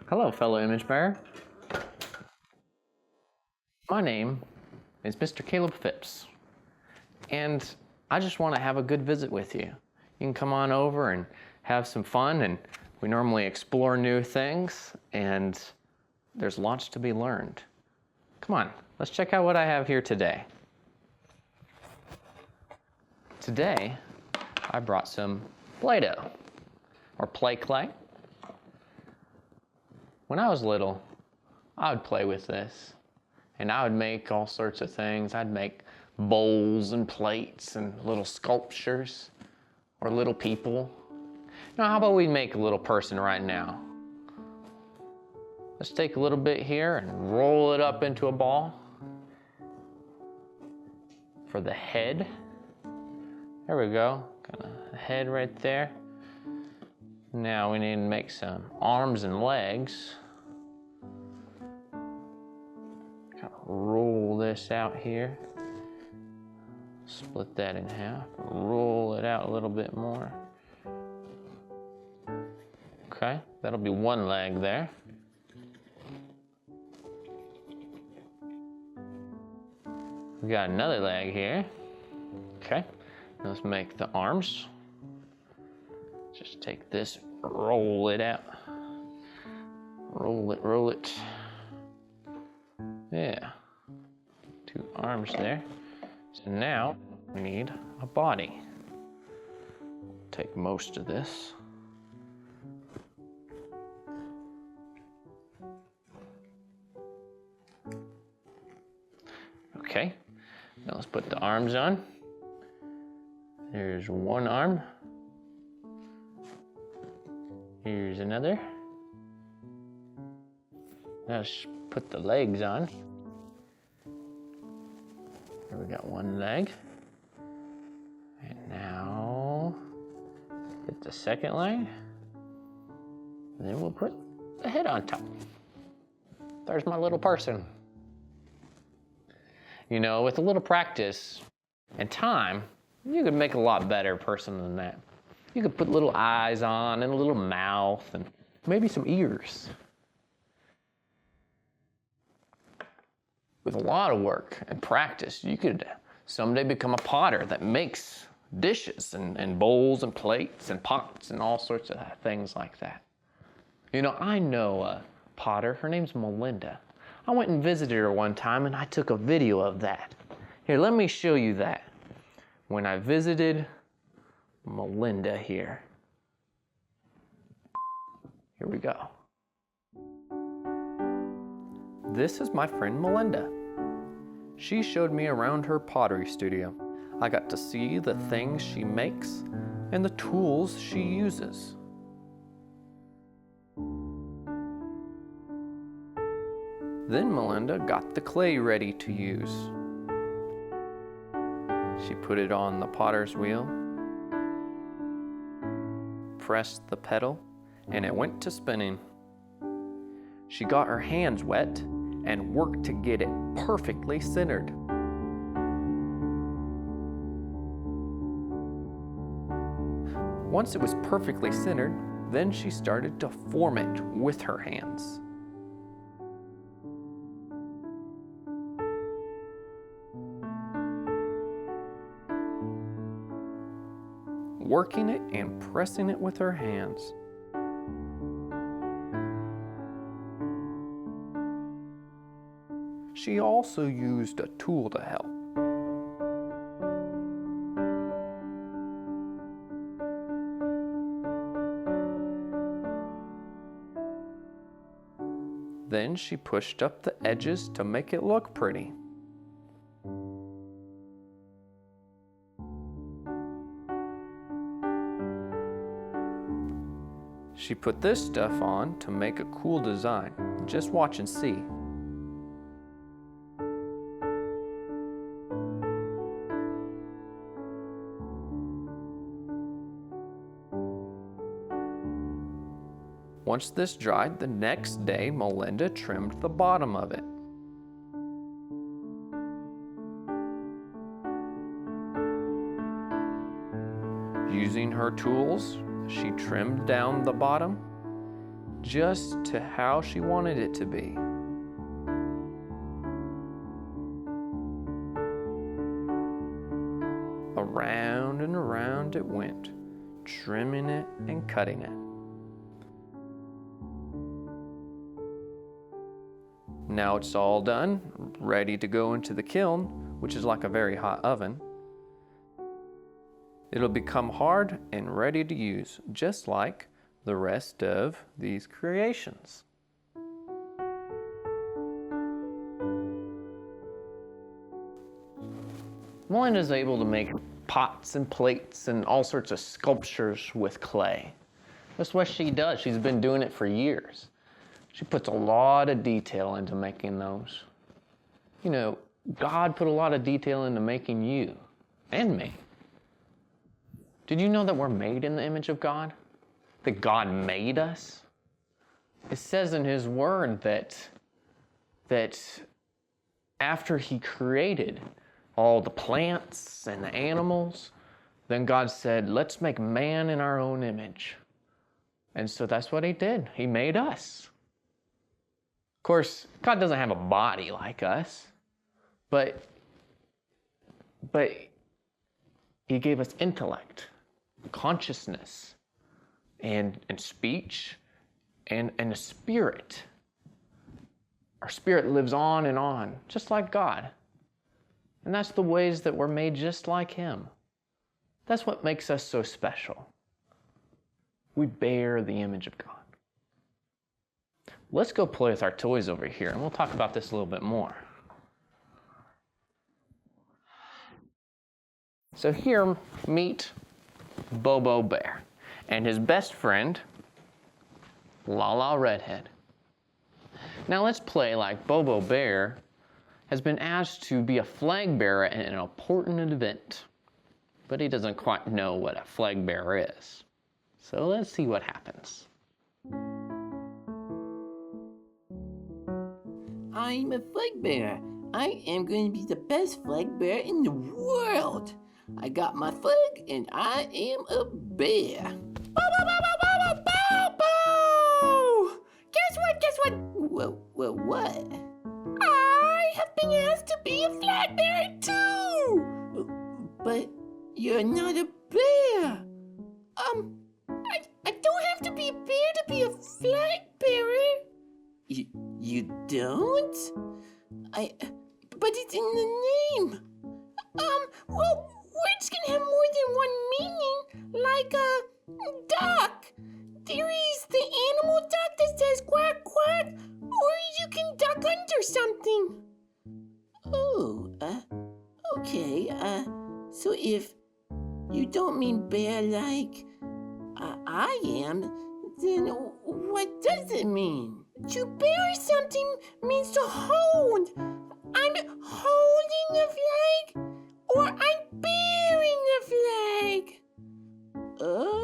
Hello, fellow image bearer. My name is Mr. Caleb Phipps, and I just want to have a good visit with you. You can come on over and have some fun, and we normally explore new things, and there's lots to be learned. Come on, let's check out what I have here today. Today, I brought some Play-Doh, or play clay. When I was little, I would play with this, and I would make all sorts of things. I'd make bowls and plates and little sculptures, or little people. Now, how about we make a little person right now? Let's take a little bit here and roll it up into a ball. For the head, there we go, got a head right there. Now we need to make some arms and legs. Kind of roll this out here. Split that in half, roll it out a little bit more. Okay, that'll be one leg there. We got another leg here. Okay, let's make the arms. Just take this, roll it out. Roll it. Yeah, 2 arms there. So now we need a body. Take most of this. Okay, now let's put the arms on. There's one arm. Here's another. Now let's put the legs on. Here we got one leg. And now get the second leg. And then we'll put the head on top. There's my little person. You know, with a little practice and time, you could make a lot better person than that. You could put little eyes on and a little mouth and maybe some ears. With a lot of work and practice, you could someday become a potter that makes dishes and bowls and plates and pots and all sorts of things like that. You know, I know a potter, her name's Melinda. I went and visited her one time and I took a video of that. Here, let me show you that. When I visited Melinda here. Here we go. This is my friend Melinda. She showed me around her pottery studio. I got to see the things she makes and the tools she uses. Then Melinda got the clay ready to use. She put it on the potter's wheel, pressed the pedal, and it went to spinning. She got her hands wet and worked to get it perfectly centered. Once it was perfectly centered, then she started to form it with her hands. Working it and pressing it with her hands. She also used a tool to help. Then she pushed up the edges to make it look pretty. She put this stuff on to make a cool design. Just watch and see. Once this dried, the next day Melinda trimmed the bottom of it. Using her tools, she trimmed down the bottom just to how she wanted it to be. Around and around it went, trimming it and cutting it. Now it's all done, ready to go into the kiln, which is like a very hot oven. It'll become hard and ready to use, just like the rest of these creations. Melinda's able to make pots and plates and all sorts of sculptures with clay. That's what she does. She's been doing it for years. She puts a lot of detail into making those. You know, God put a lot of detail into making you and me. Did you know that we're made in the image of God? That God made us? It says in His Word that after He created all the plants and the animals, then God said, let's make man in our own image. And so that's what He did. He made us. Of course, God doesn't have a body like us, but He gave us intellect, consciousness, and speech, and a spirit. Our spirit lives on, just like God. And that's the ways that we're made just like Him. That's what makes us so special. We bear the image of God. Let's go play with our toys over here, and we'll talk about this a little bit more. So here, meet Bobo Bear and his best friend, Lala Redhead. Now let's play like Bobo Bear has been asked to be a flag bearer at an important event, but he doesn't quite know what a flag bearer is. So let's see what happens. I'm a flag bearer. I am going to be the best flag bearer in the world. I got my flag and I am a bear. Bow, bow, bow, bow, bow, bow, bow. Guess what? Well, what? I have been asked to be a flag bearer too. But you're not a bear. I don't have to be a bear to be a flag bearer. You don't? But it's in the name. Well, words can have more than one meaning, like a duck. There is the animal duck that says quack, quack, or you can duck under something. Oh, okay, so if you don't mean bear like I am, then what does it mean? To bear something means to hold. I'm holding the flag, or I'm bearing the flag. Oh.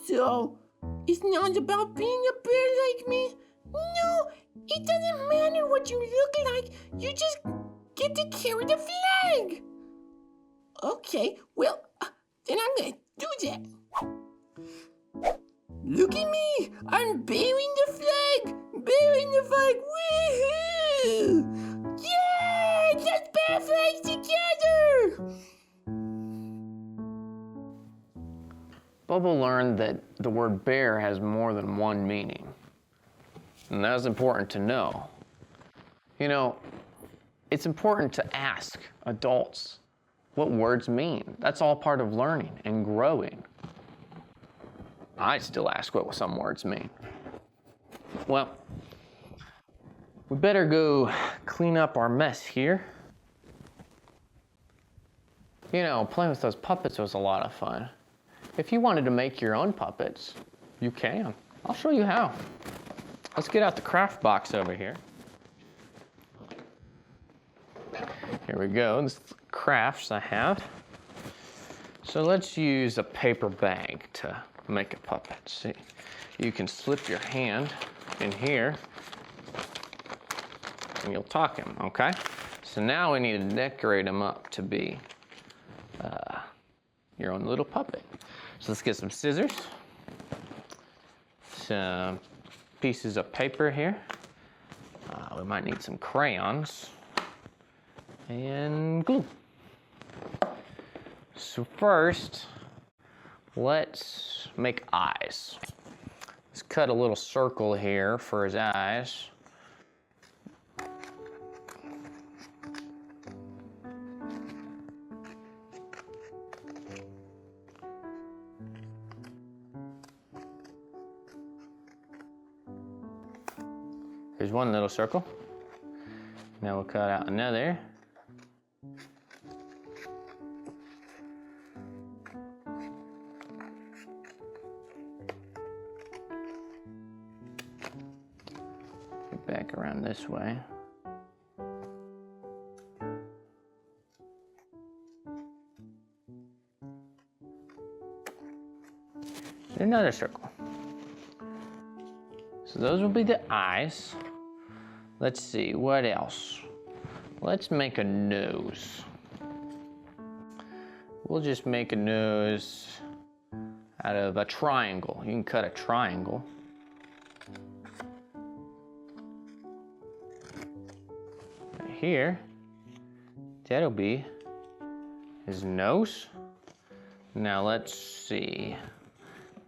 So, it's not about being a bear like me? No, it doesn't matter what you look like. You just get to carry the flag. Okay, well, then I'm gonna do that. Look at me! I'm bearing the flag! Bearing the flag! Woohoo! Yay! Let's bear flags together! Bobo learned that the word bear has more than one meaning. And that's important to know. You know, it's important to ask adults what words mean. That's all part of learning and growing. I still ask what some words mean. Well, we better go clean up our mess here. You know, playing with those puppets was a lot of fun. If you wanted to make your own puppets, you can. I'll show you how. Let's get out the craft box over here. Here we go, this is the crafts I have. So let's use a paper bag to make a puppet. See, you can slip your hand in here and you'll tuck him, okay? So now we need to decorate him up to be your own little puppet. So let's get some scissors. some pieces of paper here. We might need some crayons and glue. So first, let's make eyes. Let's cut a little circle here for his eyes. Here's one little circle. Now we'll cut out another. Get back around this way. Another circle. So those will be the eyes. Let's see, what else? Let's make a nose. We'll just make a nose out of a triangle. You can cut a triangle. Right here, that'll be his nose. Now let's see.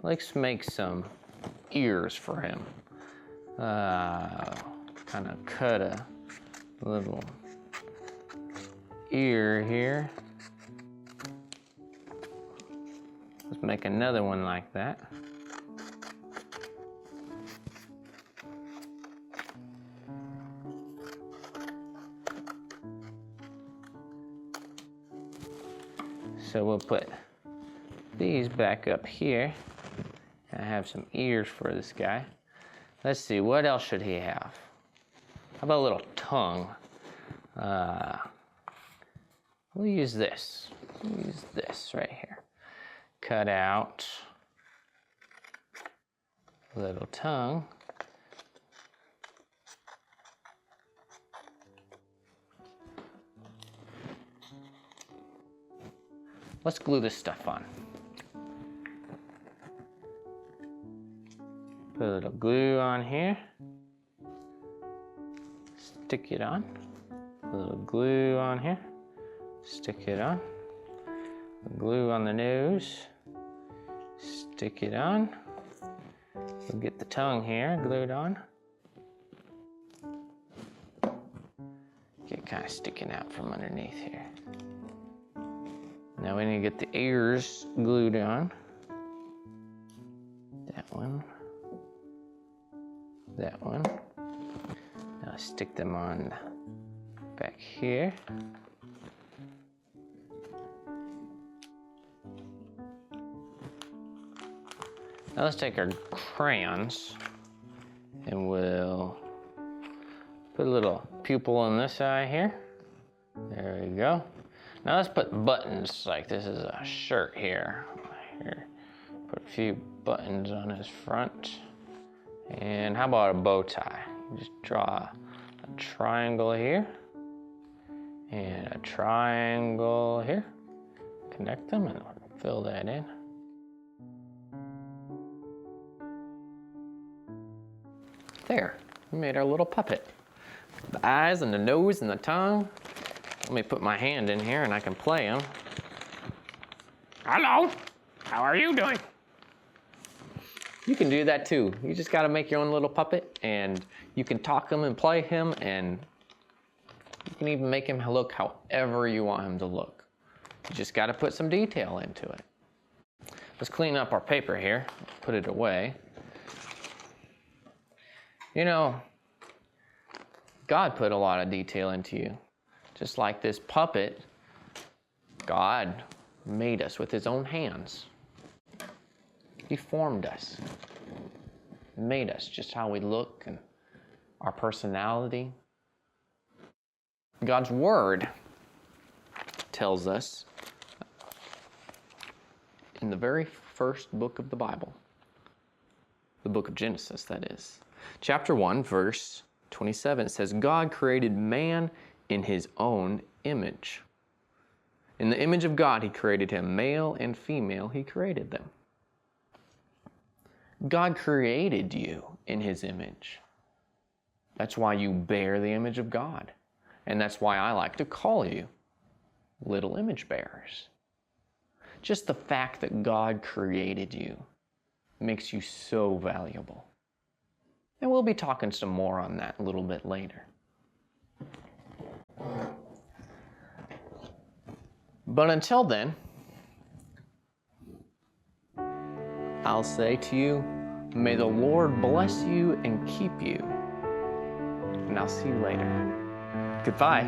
Let's make some ears for him. Kind of cut a little ear here. Let's make another one like that. So we'll put these back up here. I have some ears for this guy. Let's see, what else should he have? How about a little tongue? We'll use this. We'll use this right here. Cut out a little tongue. Let's glue this stuff on. Put a little glue on here. Stick it on. A little glue on here. Stick it on. Glue on the nose. Stick it on. We'll get the tongue here glued on. Get kind of sticking out from underneath here. Now we need to get the ears glued on. That one. That one. Now stick them on back here. Now let's take our crayons and we'll put a little pupil on this eye here. There we go. Now let's put buttons, like this is a shirt here. Here, put a few buttons on his front. And how about a bow tie? Just draw a triangle here and a triangle here. Connect them and fill that in. There, we made our little puppet. The eyes and the nose and the tongue. Let me put my hand in here and I can play him. Hello, how are you doing? You can do that too. You just gotta make your own little puppet and you can talk him and play him and you can even make him look however you want him to look. You just gotta put some detail into it. Let's clean up our paper here, put it away. You know, God put a lot of detail into you. Just like this puppet, God made us with his own hands. He formed us, made us just how we look and our personality. God's word tells us in the very first book of the Bible, the book of Genesis, that is. Chapter 1, verse 27 says, God created man in his own image. In the image of God, he created him, male and female, he created them. God created you in His image. That's why you bear the image of God. And that's why I like to call you little image bearers. Just the fact that God created you makes you so valuable. And we'll be talking some more on that a little bit later. But until then, I'll say to you, may the Lord bless you and keep you. And I'll see you later. Goodbye.